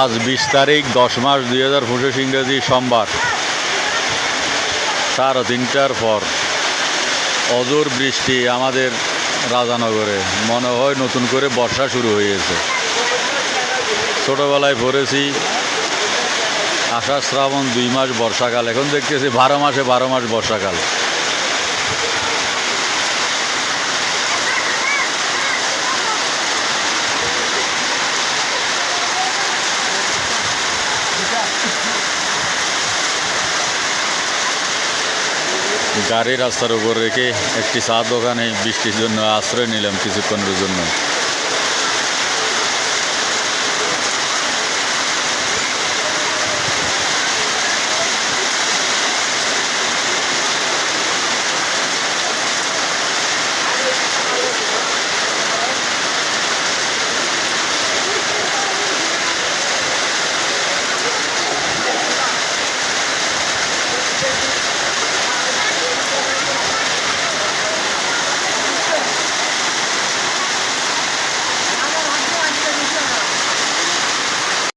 আজ 20 তারিখ 10 মাস 2025 ইংরেজি সোমবার 3:30টার পর অজোর বৃষ্টি আমাদের রাজানগরে। মনে হয় নতুন করে বর্ষা শুরু হয়েছে। ছোটোবেলায় পড়েছি আষাঢ় শ্রাবণ 2 মাস বর্ষাকাল, এখন দেখতেছি 12 মাসে 12 মাস বর্ষাকাল। গাড়ি রাস্তার উপর রেখে একটি চা দোকানে বৃষ্টির জন্য আশ্রয় নিলাম কিছুক্ষণের জন্য।